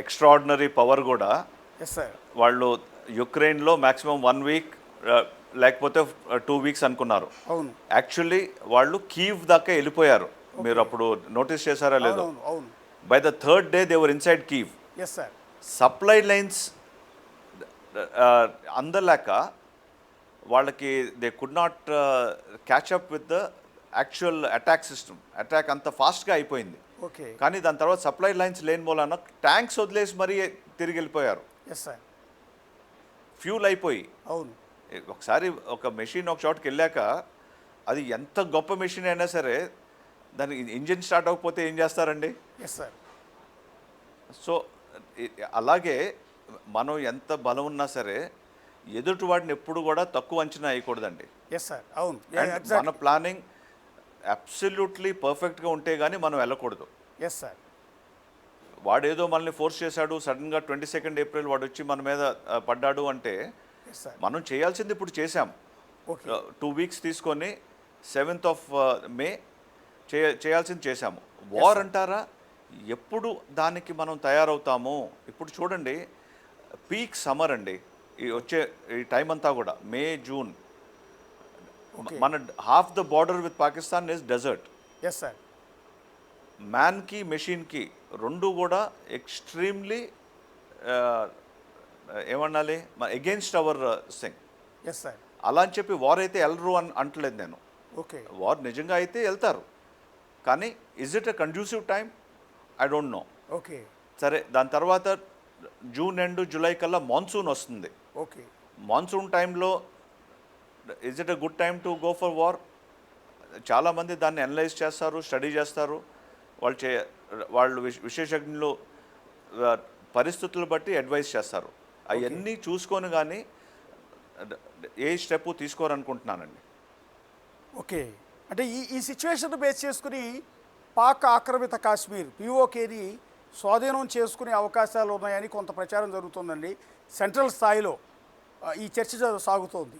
ఎక్స్ట్రాడినరీ పవర్ కూడా ఎస్ సార్. వాళ్ళు యుక్రెయిన్లో మ్యాక్సిమం 1 వీక్ లేకపోతే 2 వీక్స్ అనుకున్నారు. అవును యాక్చువల్లీ వాళ్ళు కీవ్ దాకా వెళ్ళిపోయారు. మీరు అప్పుడు నోటీస్ చేశారా లేదో? అవును అవును. By the third day they were inside Kyiv. Yes sir. Supply lines అందలేక వాళ్ళకి they could not catch up with the actual attack system. Attack అంత ఫాస్ట్గా అయిపోయింది. ఓకే. కానీ దాని తర్వాత సప్లై లైన్స్ లేని మూలన ట్యాంక్స్ వదిలేసి మరీ తిరిగి వెళ్ళిపోయారు. Yes sir. ఫ్యూల్ అయిపోయి. అవును. ఒకసారి ఒక మెషిన్ ఒక చోటుకి వెళ్ళాక అది ఎంత గొప్ప మెషిన్ అయినా సరే దానికి ఇంజిన్ స్టార్ట్ అవ్వకపోతే ఏం చేస్తారండి? Yes sir. సో అలాగే మనం ఎంత బలం ఉన్నా సరే ఎదుటి వాడిని ఎప్పుడు కూడా తక్కువ అంచనా వేయకూడదండి. Yes sir. అవును. And మన ప్లానింగ్ అబ్సల్యూట్లీ పర్ఫెక్ట్గా ఉంటే కానీ మనం వెళ్ళకూడదు. Yes sir. వాడేదో మనల్ని ఫోర్స్ చేశాడు, సడన్గా 22 ఏప్రిల్ వాడు వచ్చి మన మీద పడ్డాడు అంటే ఎస్ సార్. మనం చేయాల్సింది ఇప్పుడు చేసాం. ఓకే. 2 వీక్స్ తీసుకొని 7th మే చేయాల్సింది చేశాము. వార్ అంటారా, ఎప్పుడు దానికి మనం తయారవుతాము? ఇప్పుడు చూడండి, పీక్ సమ్మర్ అండి వచ్చే ఈ టైం అంతా కూడా, మే జూన్. మన half the border with Pakistan is desert. Yes sir. మ్యాన్కి మెషిన్కి రెండు కూడా ఎక్స్ట్రీమ్లీ ఏమనాలి, against our thing. Yes sir. అలా అని చెప్పి వార్ అయితే వెళ్ళరు అని అంటలేదు నేను. ఓకే. వార్ నిజంగా అయితే వెళ్తారు, కానీ is it a conducive time? I don't know. Okay. సరే, దాని తర్వాత జూన్ ఎండ్ జూలై కల్లా మాన్సూన్ వస్తుంది. ఓకే. మాన్సూన్ టైంలో is it a good time to go for war? చాలామంది దాన్ని అనలైజ్ చేస్తారు, స్టడీ చేస్తారు. వాళ్ళు విశేషజ్ఞులు పరిస్థితులు బట్టి అడ్వైస్ చేస్తారు. అవన్నీ చూసుకొని కానీ ఏ స్టెప్ తీసుకోరనుకుంటున్నానండి. ఓకే. అంటే ఈ సిచ్యువేషన్ బేస్ చేసుకుని పాక్ ఆక్రమిత కాశ్మీర్ పీఓకేని స్వాధీనం చేసుకునే అవకాశాలు ఉన్నాయని కొంత ప్రచారం జరుగుతుందండి. సెంట్రల్ స్థాయిలో ఈ చర్చ సాగుతోంది.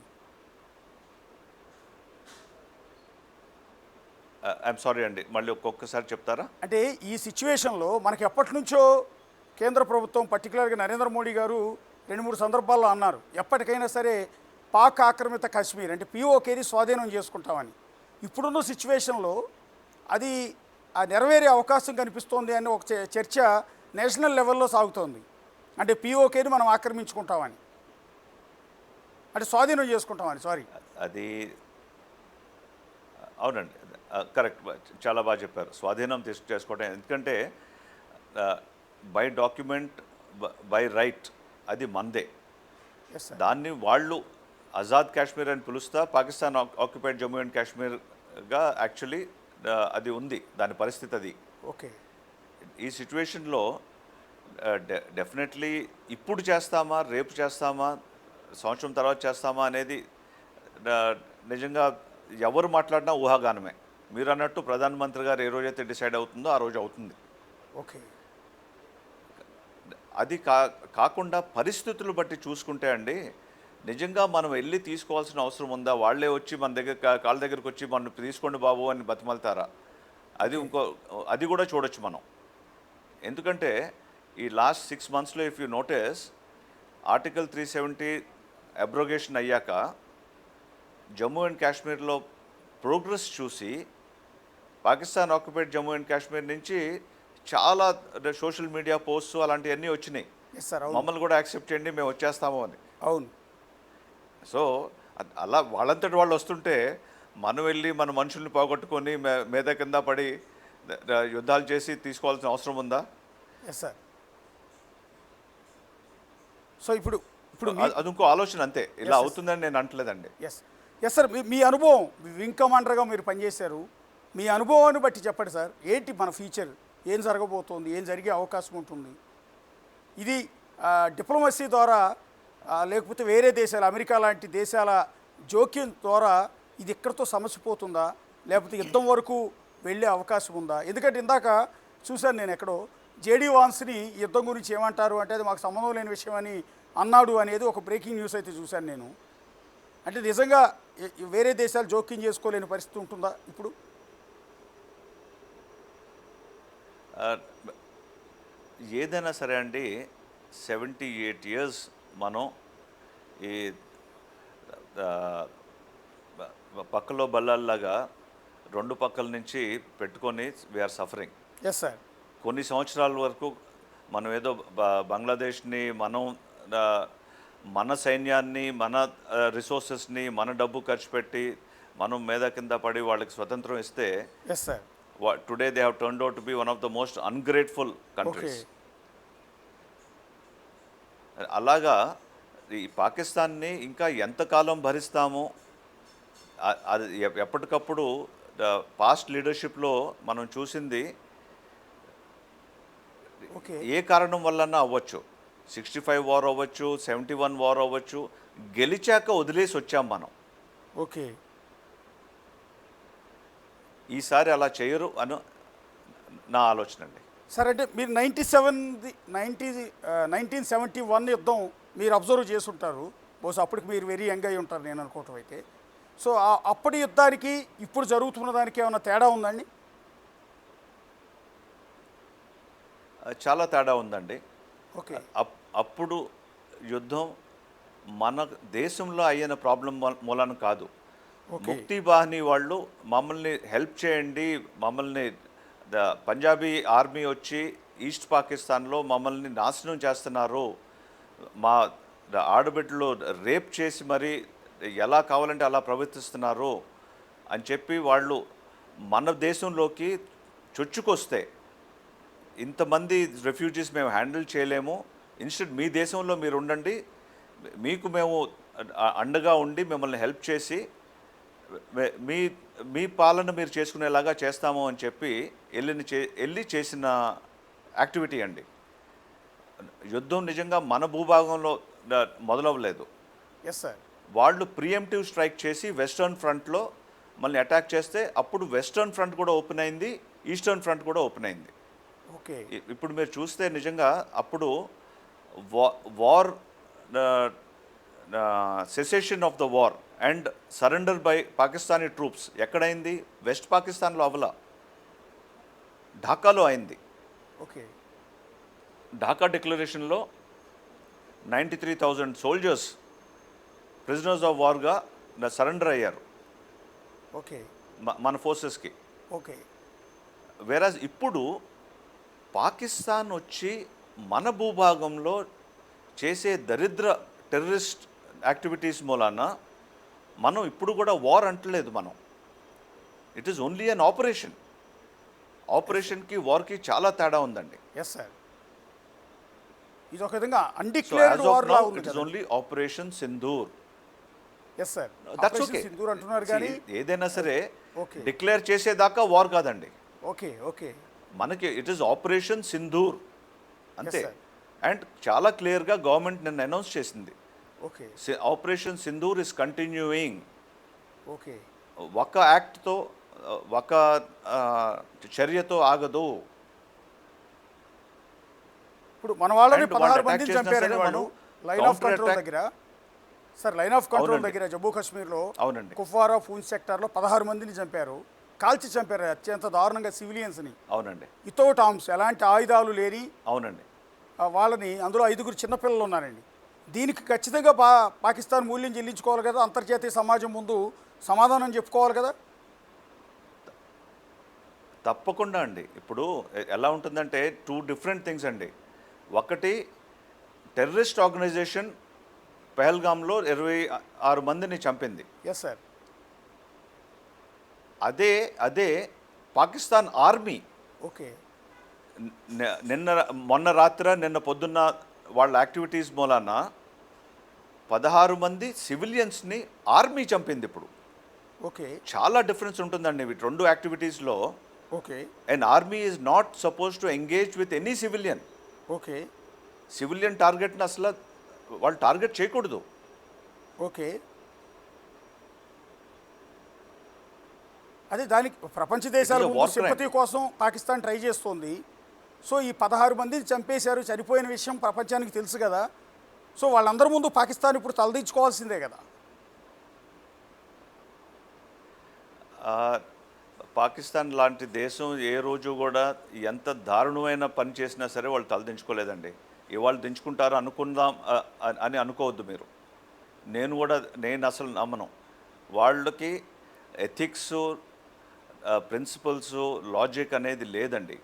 ఐఎమ్ సారీ అండి, మళ్ళీ ఒక్కొక్కసారి చెప్తారా? అంటే ఈ సిచ్యువేషన్లో మనకి ఎప్పటి నుంచో కేంద్ర ప్రభుత్వం, పర్టికులర్గా నరేంద్ర మోడీ గారు 2-3 సందర్భాల్లో అన్నారు, ఎప్పటికైనా సరే పాక్ ఆక్రమిత కాశ్మీర్ అంటే పీఓకేని స్వాధీనం చేసుకుంటామని. ఇప్పుడున్న సిచ్యువేషన్లో అది నెరవేరే అవకాశం కనిపిస్తోంది అని ఒక చర్చ నేషనల్ లెవెల్లో సాగుతోంది. అంటే పీఓకేని మనం ఆక్రమించుకుంటామని, అంటే స్వాధీనం చేసుకుంటామని. సారీ, అది అవునండి, కరెక్ట్, చాలా బాగా చెప్పారు. స్వాధీనం చేసుకోవడం, ఎందుకంటే బై డాక్యుమెంట్ బై రైట్ అది మందే. దాన్ని వాళ్ళు ఆజాద్ కాశ్మీర్ అని పిలుస్తా, పాకిస్తాన్ ఆక్యుపైడ్ జమ్మూ అండ్ కాశ్మీర్గా యాక్చువల్లీ అది ఉంది, దాని పరిస్థితి అది. ఓకే. ఈ సిచ్యువేషన్లో డెఫినెట్లీ ఇప్పుడు చేస్తామా, రేపు చేస్తామా, సంవత్సరం తర్వాత చేస్తామా అనేది నిజంగా ఎవరు మాట్లాడినా ఊహాగానమే. మీరు అన్నట్టు ప్రధానమంత్రి గారు ఏ రోజైతే డిసైడ్ అవుతుందో ఆ రోజు అవుతుంది. ఓకే. అది కాకుండా పరిస్థితులు బట్టి చూసుకుంటే అండి, నిజంగా మనం వెళ్ళి తీసుకోవాల్సిన అవసరం ఉందా? వాళ్ళే వచ్చి మన దగ్గర కాళ్ళ దగ్గరకు వచ్చి మనం తీసుకోండి బాబు అని బతిమలుతారా? అది కూడా చూడొచ్చు మనం. ఎందుకంటే ఈ లాస్ట్ 6 monthsలో if you notice, article 370 abrogation అయ్యాక జమ్మూ అండ్ కాశ్మీర్లో ప్రోగ్రెస్ చూసి పాకిస్తాన్ ఆక్యుపైడ్ జమ్మూ అండ్ కాశ్మీర్ నుంచి చాలా సోషల్ మీడియా పోస్ట్స్ అలాంటివన్నీ వచ్చినాయి. మమ్మల్ని కూడా యాక్సెప్ట్ చేయండి, మేము వచ్చేస్తాము అని. అవును. సో అలా వాళ్ళంతటి వాళ్ళు వస్తుంటే మనం వెళ్ళి మన మనుషుల్ని పోగొట్టుకొని మీద కింద పడి యుద్ధాలు చేసి తీసుకోవాల్సిన అవసరం ఉందా? Yes sir. సో ఇప్పుడు ఇప్పుడు అది ఇంకో ఆలోచన అంతే. ఇలా అవుతుందని నేను అంటలేదండి. ఎస్ ఎస్ సార్, మీ అనుభవం, వింగ్ కమాండర్గా మీరు పనిచేశారు, మీ అనుభవాన్ని బట్టి చెప్పండి సార్, ఏంటి మన ఫ్యూచర్, ఏం జరగబోతోంది, ఏం జరిగే అవకాశం ఉంటుంది? ఇది డిప్లొమసీ ద్వారా లేకపోతే వేరే దేశాలు, అమెరికా లాంటి దేశాల జోక్యం ద్వారా ఇది ఇక్కడితో సమస్య పోతుందా, లేకపోతే యుద్ధం వరకు వెళ్ళే అవకాశం ఉందా? ఎందుకంటే ఇందాక చూశాను నేను ఎక్కడో జేడీ వాన్స్ని యుద్ధం గురించి ఏమంటారు అంటే అది మాకు సంబంధం లేని విషయం అని అన్నాడు అనేది ఒక బ్రేకింగ్ న్యూస్ అయితే చూశాను నేను. అంటే నిజంగా వేరే దేశాలు జోక్యం చేసుకోలేని పరిస్థితి ఉంటుందా ఇప్పుడు? ఏదైనా సరే అండి, 78 ఇయర్స్ మనం ఈ పక్కలో బల్లాల్లాగా రెండు పక్కల నుంచి పెట్టుకొని వీఆర్ సఫరింగ్. Yes sir. కొన్ని సంవత్సరాల వరకు మనం ఏదో బంగ్లాదేశ్ని మనం మన సైన్యాన్ని, మన రిసోర్సెస్ని, మన డబ్బు ఖర్చు పెట్టి మనం మీద కింద పడి వాళ్ళకి స్వతంత్రం ఇస్తే, yes sir, today they have turned out to be one of the most ungrateful countries. అలాగా ఈ పాకిస్తాన్ని ఇంకా ఎంతకాలం భరిస్తామో, అది ఎప్పటికప్పుడు పాస్ట్ లీడర్షిప్లో మనం చూసింది ఏ కారణం వల్లన్నా అవ్వచ్చు, 65 వార్ అవ్వచ్చు, 71 వార్ అవ్వచ్చు, గెలిచాక వదిలేసి వచ్చాం మనం. ఓకే. ఈసారి అలా చేయరు అని నా ఆలోచన అండి. సార్, అంటే మీరు 1971 యుద్ధం మీరు అబ్జర్వ్ చేసుంటారు, బహుశా అప్పటికి మీరు వెరీ యంగ్ అయి ఉంటారు నేను అనుకోవటం అయితే. సో అప్పటి యుద్ధానికి ఇప్పుడు జరుగుతున్న దానికి ఏమైనా తేడా ఉందండి? చాలా తేడా ఉందండి. ఓకే. అప్పుడు యుద్ధం మన దేశంలో అయిన ప్రాబ్లం మూలన కాదు. ముక్తి బాహిని వాళ్ళు మమ్మల్ని హెల్ప్ చేయండి, మమ్మల్ని పంజాబీ ఆర్మీ వచ్చి ఈస్ట్ పాకిస్తాన్లో మమ్మల్ని నాశనం చేస్తున్నారు, మా ఆడబిడ్డలు రేప్ చేసి మరి ఎలా కావాలంటే అలా ప్రవర్తిస్తున్నారు అని చెప్పి వాళ్ళు మన దేశంలోకి చొచ్చుకొస్తే, ఇంతమంది రెఫ్యూజీస్ మేము హ్యాండిల్ చేయలేము, ఇన్స్టెడ్ మీ దేశంలో మీరు ఉండండి, మీకు మేము అండగా ఉండి మిమ్మల్ని హెల్ప్ చేసి మీ మీ పాలన మీరు చేసుకునేలాగా చేస్తాము అని చెప్పి వెళ్ళి చేసిన యాక్టివిటీ అండి. యుద్ధం నిజంగా మన భూభాగంలో మొదలవ్వలేదు. Yes sir. వాళ్ళు ప్రియంప్టివ్ స్ట్రైక్ చేసి వెస్టర్న్ ఫ్రంట్లో మళ్ళీ అటాక్ చేస్తే అప్పుడు వెస్టర్న్ ఫ్రంట్ కూడా ఓపెన్ అయింది, ఈస్టర్న్ ఫ్రంట్ కూడా ఓపెన్ అయింది. ఓకే. ఇప్పుడు మీరు చూస్తే నిజంగా అప్పుడు war cessation of the war and surrender by Pakistani troops ఎక్కడైంది? వెస్ట్ పాకిస్తాన్లో అవలా, ఢాకాలో అయింది. ఓకే. ఢాకా డిక్లరేషన్లో 93,000 సోల్జర్స్ ప్రిజనర్స్ ఆఫ్ వార్గా సరెండర్ అయ్యారు. ఓకే. మన ఫోర్సెస్కి. ఓకే. వేరాజ్ ఇప్పుడు పాకిస్తాన్ వచ్చి మన భూభాగంలో చేసే దరిద్ర టెర్రరిస్ట్ యాక్టివిటీస్ మూలాన మనం ఇప్పుడు కూడా వార్ అంటలేదు మనం. It is only an operation. ఆపరేషన్కి వార్కి చాలా తేడా ఉందండి. Yes sir. ఇది ఒక విధంగా అన్డిక్లేర్డ్ వార్ లా ఉంది. It is only operation Sindoor. Yes sir. That's okay. Sindoor అంటున్నారు కానీ ఏదైనా సరే ఓకే డిక్లేర్ చేసేదాకా వార్ కాదండి. ఓకే. ఓకే. మనకి ఇట్ ఈస్ ఆపరేషన్ సింధూర్ అంతే. అండ్ చాలా క్లియర్గా గవర్నమెంట్ నిన్న అనౌన్స్ చేసింది, okay, operation Sindoor is continuing. Okay. ఒక యాక్ట్తో ఒక చర్యతో ఆగదు. ఇప్పుడు మన వాళ్ళని 16 మందిని చంపారండి వాళ్ళు లైన్ ఆఫ్ కంట్రోల్ దగ్గర. సార్, లైన్ ఆఫ్ కంట్రోల్ దగ్గర జమ్మూ కాశ్మీర్లో అవునండి, కుఫ్వారా పూంచ్ సెక్టార్లో 16 మందిని చంపారు, కాల్చి చంపారు అత్యంత దారుణంగా సివిలియన్స్ని. అవునండి. వితౌట్ ఆర్మ్స్, ఎలాంటి ఆయుధాలు లేని అవునండి వాళ్ళని, అందులో 5 చిన్నపిల్లలు ఉన్నారండి. దీనికి ఖచ్చితంగా పాకిస్తాన్ మూల్యం చెల్లించుకోవాలి కదా, అంతర్జాతీయ సమాజం ముందు సమాధానం చెప్పుకోవాలి కదా. తప్పకుండా అండి. ఇప్పుడు ఎలా ఉంటుందంటే 2 డిఫరెంట్ థింగ్స్ అండి. ఒకటి, టెర్రరిస్ట్ ఆర్గనైజేషన్ పెహల్గామ్లో 26 మందిని చంపింది. Yes sir. అదే పాకిస్తాన్ ఆర్మీ ఓకే. మొన్న నిన్న పొద్దున్న వాళ్ళ యాక్టివిటీస్ మూలాన 16 మంది సివిలియన్స్ని ఆర్మీ చంపింది ఇప్పుడు. ఓకే. చాలా డిఫరెన్స్ ఉంటుందండి వీటి రెండు యాక్టివిటీస్లో. Okay. And army is not suppose to engage with any civilian. Okay. Civilian టార్గెట్ని అసలు వాళ్ళు టార్గెట్ చేయకూడదు. ఓకే. అదే దానికి ప్రపంచ దేశాల It is a ముందు war crime. సింపతి కోసం పాకిస్తాన్ ట్రై చేస్తోంది. సో ఈ 16 మందిని చంపేశారు, చనిపోయిన విషయం ప్రపంచానికి తెలుసు కదా. సో వాళ్ళందరి ముందు పాకిస్తాన్ ఇప్పుడు తలదించుకోవాల్సిందే కదా. పాకిస్తాన్ లాంటి దేశం ఏ రోజు కూడా ఎంత దారుణమైన పని చేసినా సరే వాళ్ళు తలదించుకోలేదండి. ఇవాళ దించుకుంటారు అనుకుందాం అని అనుకోవద్దు మీరు. నేను అసలు నమ్మను. వాళ్ళకి ఎథిక్స్, ప్రిన్సిపల్స్, లాజిక్ అనేది లేదండి.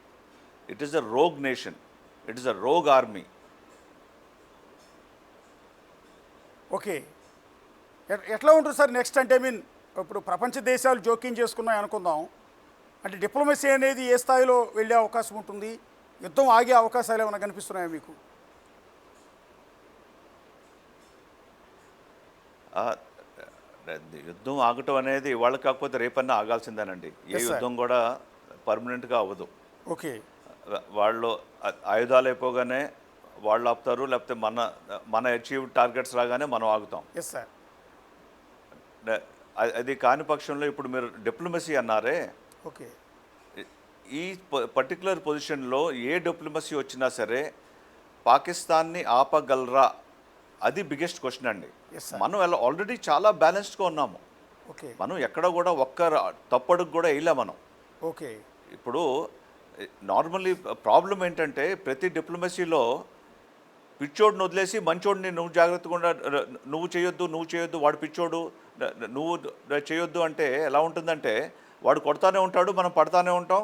It is a rogue nation, it is a rogue army. Okay. ఎట్లా ఉంటుంది సార్ నెక్స్ట్? అంటే ఇప్పుడు ప్రపంచ దేశాలు జోక్యం చేసుకున్నాయి అనుకుందాం. అంటే డిప్లొమసీ అనేది ఏ స్థాయిలో వెళ్ళే అవకాశం ఉంటుంది? యుద్ధం ఆగే అవకాశాలు ఏమైనా కనిపిస్తున్నాయా మీకు? యుద్ధం ఆగటం అనేది ఇవాళ కాకపోతే రేపన్నా ఆగాల్సిందేనండి. ఏ Yes, sir. యుద్ధం కూడా పర్మనెంట్గా అవ్వదు. ఓకే. వాళ్ళు ఆయుధాలు అయిపోగానే వాళ్ళు ఆపుతారు, లేకపోతే మన అచీవ్ టార్గెట్స్ రాగానే మనం ఆగుతాం. Yes sir. అది కాని పక్షంలో ఇప్పుడు మీరు డిప్లొమసీ అన్నారే, ఓకే. ఈ పర్టికులర్ పొజిషన్లో ఏ డిప్లొమసీ వచ్చినా సరే పాకిస్తాన్ని ఆపగలరా? అది బిగ్గెస్ట్ క్వశ్చన్ అండి. Yes, sir. మనం ఆల్రెడీ చాలా బ్యాలెన్స్డ్గా ఉన్నాము. ఓకే. మనం ఎక్కడ కూడా ఒక్క తప్పడుగు కూడా వేయలే మనం. ఓకే. ఇప్పుడు నార్మల్లీ ప్రాబ్లం ఏంటంటే ప్రతి డిప్లొమసీలో పిచ్చోడిని వదిలేసి మంచోడిని నువ్వు జాగ్రత్తగా నువ్వు చేయొద్దు వాడు పిచ్చోడు నువ్వు చేయొద్దు అంటే ఎలా ఉంటుందంటే వాడు కొడతానే ఉంటాడు, మనం పడతానే ఉంటాం,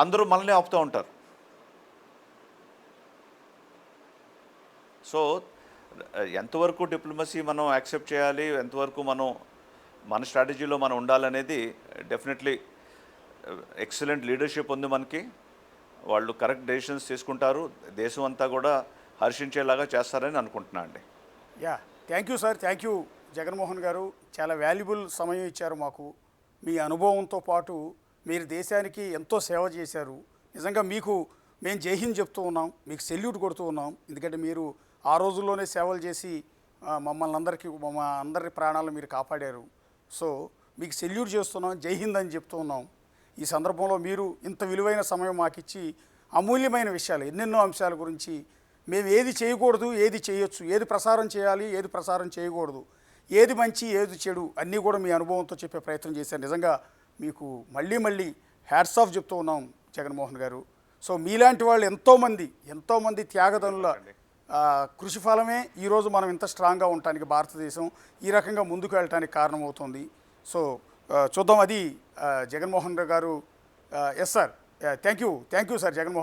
అందరూ మనల్ని ఆపుతూ ఉంటారు. సో ఎంతవరకు డిప్లొమసీ మనం యాక్సెప్ట్ చేయాలి, ఎంతవరకు మన స్ట్రాటజీలో మనం ఉండాలనేది డెఫినెట్లీ ఎక్సలెంట్ లీడర్షిప్ ఉంది మనకి. వాళ్ళు కరెక్ట్ డెసిషన్స్ తీసుకుంటారు, దేశం అంతా కూడా హర్షించేలాగా చేస్తారని అనుకుంటున్నా అండి. Yeah, thank you sir. Thank you Jaganmohan గారు. చాలా వాల్యుబుల్ సమయం ఇచ్చారు మాకు. మీ అనుభవంతో పాటు మీరు దేశానికి ఎంతో సేవ చేశారు. నిజంగా మీకు మేము జై హింద్ చెప్తూ ఉన్నాం, మీకు సెల్యూట్ కొడుతూ ఉన్నాం. ఎందుకంటే మీరు ఆ రోజుల్లోనే సేవలు చేసి మా అందరి ప్రాణాలు మీరు కాపాడారు. సో మీకు సెల్యూట్ చేస్తున్నాం, జై హింద్ అని చెప్తూ ఉన్నాం. ఈ సందర్భంలో మీరు ఇంత విలువైన సమయం మాకిచ్చి అమూల్యమైన విషయాలు, ఎన్నెన్నో అంశాల గురించి, మేము ఏది చేయకూడదు, ఏది చేయొచ్చు, ఏది ప్రసారం చేయాలి, ఏది ప్రసారం చేయకూడదు, ఏది మంచి, ఏది చెడు, అన్నీ కూడా మీ అనుభవంతో చెప్పే ప్రయత్నం చేశారు. నిజంగా మీకు మళ్ళీ హ్యాట్స్ ఆఫ్ చెప్తూ ఉన్నాం జగన్మోహన్ గారు. సో మీలాంటి వాళ్ళు ఎంతోమంది త్యాగదనుల కృషి ఫలమే ఈరోజు మనం ఇంత స్ట్రాంగ్గా ఉండటానికి, భారతదేశం ఈ రకంగా ముందుకు వెళ్ళటానికి కారణమవుతుంది. సో చూద్దాం అది Jaganmohan garu. Yes sir. Thank you sir Jaganmohan.